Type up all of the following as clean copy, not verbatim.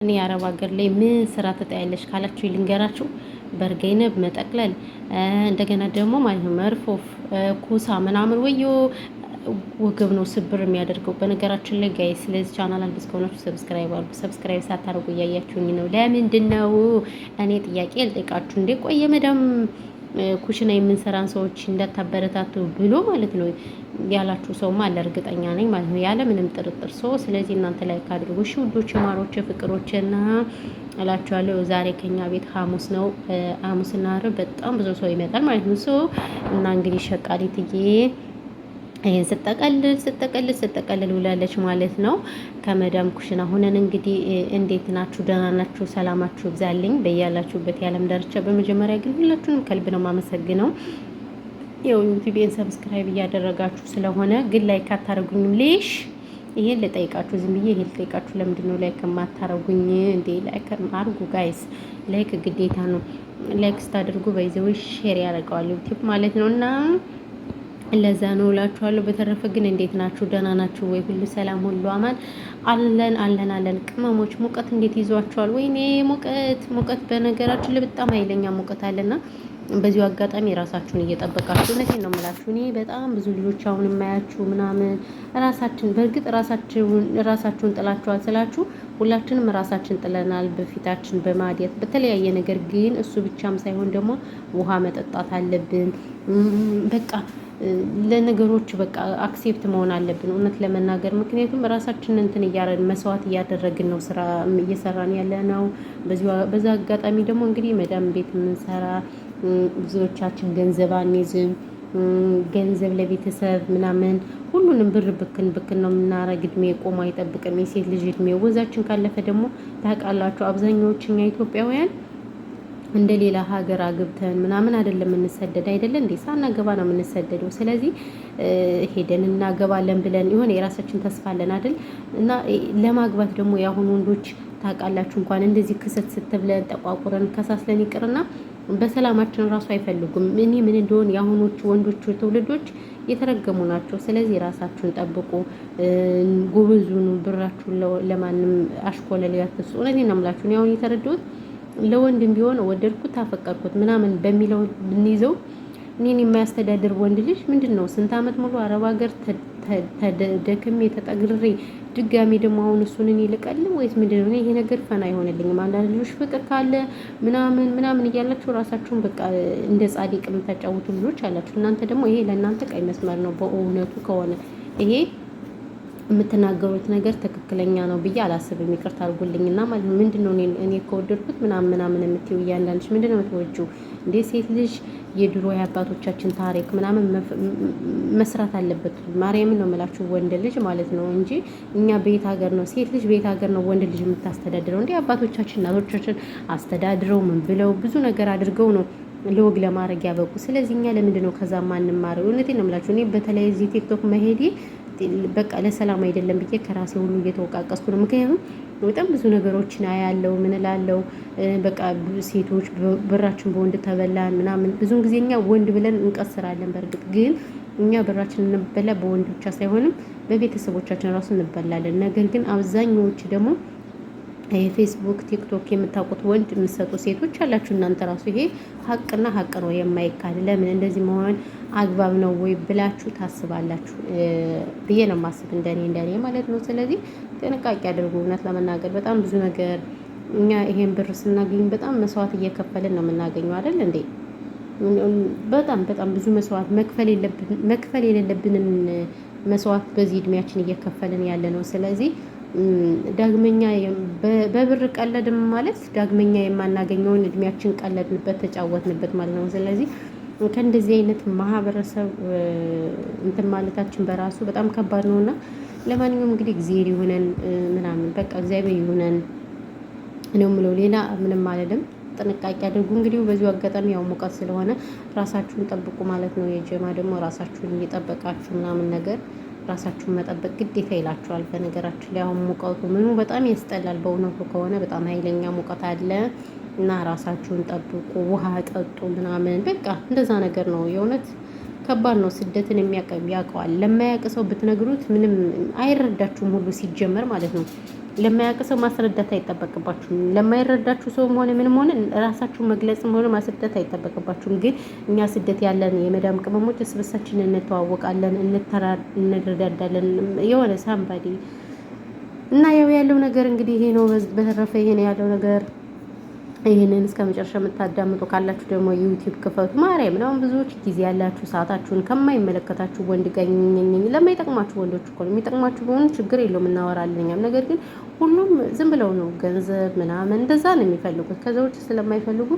እኔ የአረብ ሀገር ላይ ምን ስራ ትጠያለሽ ካላችሁ ልንገራችሁ። በርገይነብ መጠቅለል እንደገና ደግሞ ማለት ነው መርፎፍ ኩሳ ምናምን ወዮ ወገብ ነው ስብር የሚያደርገው። በነገራችን ላይ ጋይ ስለዚህ ቻናል አዲስ ከሆናችሁ ሰብስክራይብ አድርጉ። ሰብስክራይብ ሳታደርጉ እያያችሁኝ ነው። ለምንድን ነው እኔ ጥያቄ ልጠይቃችሁ። እንዴ ቆየ መዳም ኩሽና የምንሰራን ሰዎች እንዳታበረታቱ ብሎ ማለት ነው ያላችሁ ሰውማ አለ፣ እርግጠኛ ነኝ ማለት ነው፣ ያለ ምንም ጥርጥር ሰው። ስለዚህ እናንተ ላይ ካድርጉ እሺ ውዶች፣ ማሮች፣ ፍቅሮችና እላችኋለሁ። ዛሬ ከኛ ቤት ሐሙስ ነው። ሐሙስና ዓርብ በጣም ብዙ ሰው ይመጣል ማለት ነው። ሰው እና እንግዲህ ሸቃሊትዬ ይሄን ስጠቀልል ውላለች ማለት ነው። ከመዳም ኩሽና ሆነን እንግዲህ እንዴት ናችሁ? ደህና ናችሁ? ሰላማችሁ ይብዛልኝ በያላችሁበት የዓለም ዳርቻ። በመጀመሪያ ግን ሁላችሁንም ከልብ ነው የማመሰግነው። ያው ዩቲዩብን ሰብስክራይብ እያደረጋችሁ ስለሆነ ግን ላይክ አታረጉኝም? ሌሽ ይሄን ልጠይቃችሁ፣ ዝም ብዬ ይሄን ልጠይቃችሁ። ለምንድን ነው ላይክ የማታረጉኝ እንዴ? ላይክ አርጉ ጋይስ፣ ላይክ ግዴታ ነው። ላይክ ስታደርጉ በይዘው ሼር ያደርገዋል ዩቲዩብ ማለት ነውና ለዛ ነው እላችኋለሁ። በተረፈ ግን እንዴት ናችሁ? ደህና ናችሁ ወይ? ሁሉ ሰላም፣ ሁሉ አማን አለን። ቅመሞች ሙቀት እንዴት ይዟችኋል? ወይኔ ሙቀት በነገራችን ላይ በጣም ኃይለኛ ሙቀት አለና በዚሁ አጋጣሚ ራሳችሁን እየጠበቃችሁ፣ እውነቴን ነው የምላችሁ። እኔ በጣም ብዙ ልጆች አሁን የማያችሁ ምናምን በእርግጥ ራሳችሁን ጥላችኋል ስላችሁ ሁላችንም ራሳችን ጥለናል፣ በፊታችን በማዲያት በተለያየ ነገር። ግን እሱ ብቻም ሳይሆን ደግሞ ውሃ መጠጣት አለብን። በቃ ለነገሮች በቃ አክሴፕት መሆን አለብን እውነት ለመናገር። ምክንያቱም ራሳችንን እንትን መስዋዕት እያደረግን ነው ስራ እየሰራን ያለ ነው። በዛ አጋጣሚ ደግሞ እንግዲህ መዳም ቤት የምንሰራ ብዙዎቻችን ገንዘብ አንይዝም። ገንዘብ ለቤተሰብ ምናምን ሁሉንም ብር ብክን ነው የምናረግ። እድሜ ቆሞ አይጠብቅም። የሴት ልጅ እድሜ ወዛችን ካለፈ ደግሞ ታውቃላችሁ፣ አብዛኛዎቹ እኛ ኢትዮጵያውያን እንደ ሌላ ሀገር አግብተን ምናምን አይደለም የምንሰደድ፣ አይደለ እንዴ? ሳናገባ ነው የምንሰደደው። ስለዚህ ሄደን እናገባለን ብለን የሆነ የራሳችን ተስፋ አለን አይደል? እና ለማግባት ደግሞ የአሁኑ ወንዶች ታውቃላችሁ፣ እንኳን እንደዚህ ክሰት ስትብለን ጠቋቁረን ከሳስለን ይቅርና በሰላማችን ራሱ አይፈልጉም። እኔ ምን እንደሆነ የአሁኖቹ ወንዶቹ ትውልዶች የተረገሙ ናቸው። ስለዚህ ራሳችሁን ጠብቁ፣ ጎበዙኑ፣ ብራችሁን ለማንም አሽኮለል ያትሱ። እውነቴን ነው የምላችሁ። እኔ አሁን የተረዳሁት ለወንድም ቢሆን ወደድኩት አፈቀርኩት ምናምን በሚለው ብንይዘው እኔን የማያስተዳድር ወንድ ልጅ ምንድን ነው? ስንት ዓመት ሙሉ አረብ ሀገር ተደክሜ ተጠግሬ ድጋሚ ደግሞ አሁን እሱን እኔ ልቀልም ወይስ ምንድን ነው? ይሄ ነገር ፈና አይሆንልኝም። አንዳንድ ልጆች ፍቅር ካለ ምናምን እያላችሁ ራሳችሁን በቃ እንደ ጻድቅ የምታጫውቱ ልጆች አላችሁ። እናንተ ደግሞ ይሄ ለእናንተ ቀይ መስመር ነው። በእውነቱ ከሆነ ይሄ የምትናገሩት ነገር ትክክለኛ ነው ብዬ አላስብም። ይቅርታ አድርጉልኝና ማለት ነው። ምንድነው እኔ ከወደድኩት ምናምን የምትይው እያንዳንድሽ ምንድነው የምትወጂው እንዴ? ሴት ልጅ የድሮ የአባቶቻችን ታሪክ ምናምን መስራት አለበት። ማርያምን ነው የምላችሁ፣ ወንድ ልጅ ማለት ነው እንጂ እኛ ቤት ሀገር ነው ሴት ልጅ ቤት ሀገር ነው ወንድ ልጅ የምታስተዳድረው። እንዴ አባቶቻችን እናቶቻችን አስተዳድረው ምን ብለው ብዙ ነገር አድርገው ነው ለወግ ለማድረግ ያበቁ። ስለዚህ እኛ ለምንድን ነው ከዛ ማንማረው? እውነቴን ነው የምላችሁ። እኔ በተለይ እዚህ ቲክቶክ መሄዴ በቃ ለሰላም አይደለም ብዬ ከራሴ ሁሉ እየተወቃቀስኩ ነው። ምክንያቱም በጣም ብዙ ነገሮችን አያለው ምን እላለው። በቃ ሴቶች ብራችን በወንድ ተበላን ምናምን። ብዙውን ጊዜ እኛ ወንድ ብለን እንቀስራለን። በእርግጥ ግን እኛ ብራችን እንበላ በወንድ ብቻ ሳይሆንም በቤተሰቦቻችን ራሱ እንበላለን። ነገር ግን አብዛኛዎች ደግሞ የፌስቡክ ቲክቶክ የምታውቁት ወንድ የምትሰጡ ሴቶች አላችሁ እናንተ ራሱ። ይሄ ሀቅና ሀቅ ነው የማይካድ። ለምን እንደዚህ መሆን አግባብ ነው ወይ ብላችሁ ታስባላችሁ ብዬ ነው የማስብ፣ እንደኔ ማለት ነው። ስለዚህ ጥንቃቄ አድርጉ። እውነት ለመናገር በጣም ብዙ ነገር እኛ ይሄን ብር ስናገኝ በጣም መስዋዕት እየከፈልን ነው የምናገኘው አይደል እንዴ? በጣም ብዙ መስዋዕት መክፈል የሌለብንን መስዋዕት በዚህ እድሜያችን እየከፈልን ያለ ነው። ስለዚህ ዳግመኛ በብር ቀለድም ማለት ዳግመኛ የማናገኘውን እድሜያችን ቀለድንበት፣ ተጫወትንበት ማለት ነው። ስለዚህ ከእንደዚህ አይነት ማህበረሰብ እንትን ማለታችን በራሱ በጣም ከባድ ነውና ለማንኛውም እንግዲህ እግዚአብሔር ይሁነን ምናምን በቃ እግዚአብሔር ይሁነን ነው የምለው። ሌላ ምንም አልልም። ጥንቃቄ አድርጉ። እንግዲህ በዚሁ አጋጣሚ ያው ሙቀት ስለሆነ ራሳችሁን ጠብቁ ማለት ነው። የጀማ ደግሞ ራሳችሁን እየጠበቃችሁ ምናምን ነገር ራሳችሁን መጠበቅ ግዴታ ይላችኋል። በነገራችን ላይ አሁን ሙቀቱ ምኑ በጣም ያስጠላል። በእውነቱ ከሆነ በጣም ኃይለኛ ሙቀት አለ እና ራሳችሁን ጠብቁ፣ ውሃ ጠጡ ምናምን በቃ እንደዛ ነገር ነው። የእውነት ከባድ ነው። ስደትን የሚያውቀዋል። ለማያውቅ ሰው ብትነግሩት ምንም አይረዳችሁም ሁሉ ሲጀመር ማለት ነው። ለማያውቅ ሰው ማስረዳት አይጠበቅባችሁም። ለማይረዳችሁ ሰውም ሆነ ምንም ሆነ ራሳችሁ መግለጽም ሆነ ማስረዳት አይጠበቅባችሁም። ግን እኛ ስደት ያለን የመዳም ቅመሞች እርስ በርሳችን እንተዋወቃለን፣ እንረዳዳለን። የሆነ ሳምባዲ እና ያለው ነገር እንግዲህ ይሄ ነው። በተረፈ ይሄ ነው ያለው ነገር። ይህንን እስከ መጨረሻ የምታዳምጡ ካላችሁ ደግሞ ዩቲዩብ ክፈቱ። ማርያም ነው። ብዙዎች ጊዜ ያላችሁ ሰዓታችሁን ከማይመለከታችሁ ወንድ ጋር ለማይጠቅማችሁ ወንዶች እኮ ነው። የሚጠቅማችሁ በሆኑ ችግር የለውም እናወራለን እኛም። ነገር ግን ሁሉም ዝም ብለው ነው ገንዘብ ምናምን እንደዛ ነው የሚፈልጉት። ከዛ ውጭ ስለማይፈልጉ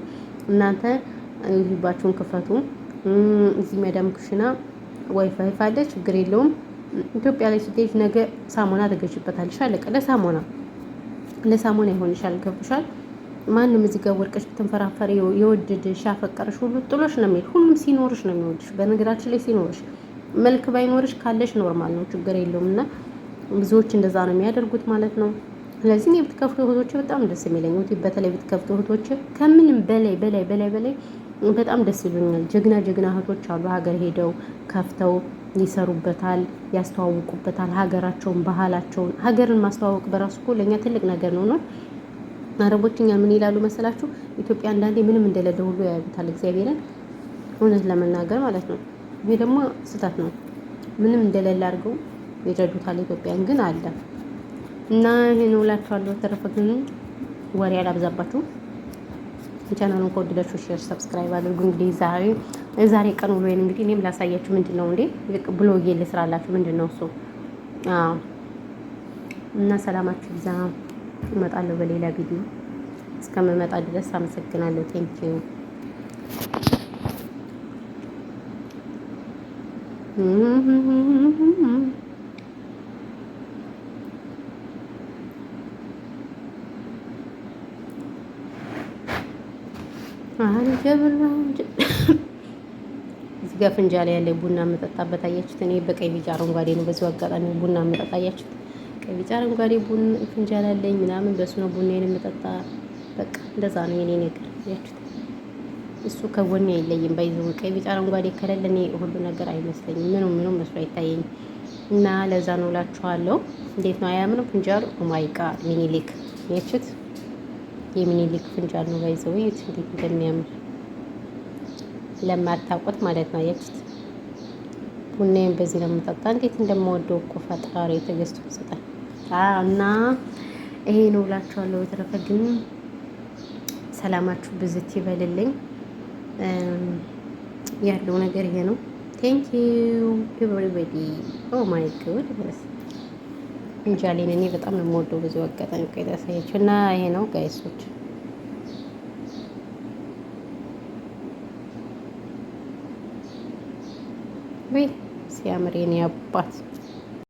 እናንተ ዩቲዩባችሁን ክፈቱ። እዚህ መዳም ኩሽና ዋይፋይ አለ፣ ችግር የለውም። ኢትዮጵያ ላይ ስትሄጂ ነገ ሳሙና ተገዥበታልሽ። አለቀ። ለሳሙና ይሆንሻል። ገብቶሻል? ማንም እዚህ ጋር ወርቀሽ ብትንፈራፈሪ የወደደሽ ያፈቀረሽ ሁሉ ጥሎሽ ነው የሚሄድ። ሁሉም ሲኖርሽ ነው የሚወድሽ። በነገራችን ላይ ሲኖርሽ፣ መልክ ባይኖርሽ ካለሽ ኖርማል ነው፣ ችግር የለውም። እና ብዙዎች እንደዛ ነው የሚያደርጉት ማለት ነው። ስለዚህ እኔ ብትከፍቱ እህቶቼ በጣም ደስ የሚለኝ በተለይ ብትከፍቱ እህቶቼ ከምንም በላይ በላይ በላይ በላይ በጣም ደስ ይሉኛል። ጀግና እህቶች አሉ ሀገር ሄደው ከፍተው ይሰሩበታል፣ ያስተዋውቁበታል ሀገራቸውን፣ ባህላቸውን። ሀገርን ማስተዋወቅ በራሱ እኮ ለእኛ ትልቅ ነገር ነው። አረቦች እኛ ምን ይላሉ መሰላችሁ? ኢትዮጵያ አንዳንዴ ምንም እንደሌለ ሁሉ ያዩታል። እግዚአብሔርን እውነት ለመናገር ማለት ነው። ይሄ ደግሞ ስህተት ነው። ምንም እንደሌለ አድርገው ይረዱታል። ኢትዮጵያን ግን አለ እና ይሄን እላችኋለሁ። ተረፈ ግን ወሬ አላብዛባችሁ። ቻናሉን ከወደዳችሁ ሼር፣ ሰብስክራይብ አድርጉ። እንግዲህ ዛሬ ቀን ውሎዬን እንግዲህ እኔም ላሳያችሁ። ምንድን ነው እንዴ ብሎጌ ልስራላችሁ። ምንድን ነው እሱ? እና ሰላማችሁ ይብዛ። እመጣለሁ በሌላ ቪዲዮ። እስከምመጣ ድረስ አመሰግናለሁ። ቴንኪው። እዚህ ጋር ፍንጃል ያለ ቡና የምጠጣበት አያችሁት? እኔ በቀይ ቢጫ አረንጓዴ ነው። በዚሁ አጋጣሚ ቡና የምጠጣ አያችሁት? ቀይ ቢጫ አረንጓዴ ቡና ፍንጃል አለኝ ምናምን፣ በሱ ነው ቡናዬን የምጠጣ። በቃ እንደዛ ነው የኔ ነገር አያችሁት? እሱ ከጎኔ አይለይም። ባይዘው ቀይ ቢጫ አረንጓዴ ከሌለ እኔ ሁሉ ነገር አይመስለኝም። ምንም መስሎ አይታየኝም። እና ለዛ ነው እላችኋለሁ። እንዴት ነው አያምነው ፍንጃሉ? ኦ ማይ ጋድ ሚኒሊክ አያችሁት? የሚኒሊክ ፍንጃል ነው ባይዘው። እንዴት እንደሚያምር ለማታውቁት ማለት ነው። አያችሁት? ቡናዬን በዚህ ነው የምጠጣ። እንዴት እንደምወደው እኮ ፈጣሪ ትዕግስት ይሰጣል። እና ይሄ ነው እላችኋለሁ። በተረፈ ግን ሰላማችሁ ብዝት ይበልልኝ። ያለው ነገር ይሄ ነው። ቴንክ ዩ ኤቨሪባዲ። ኦ ማይ ጎድ እንጃሌን እኔ በጣም ነው የምወደው። ብዙ አጋጣሚ ቆይታ ሳያችሁ እና ይሄ ነው ጋይሶች። ወይ ሲያምር የኔ አባት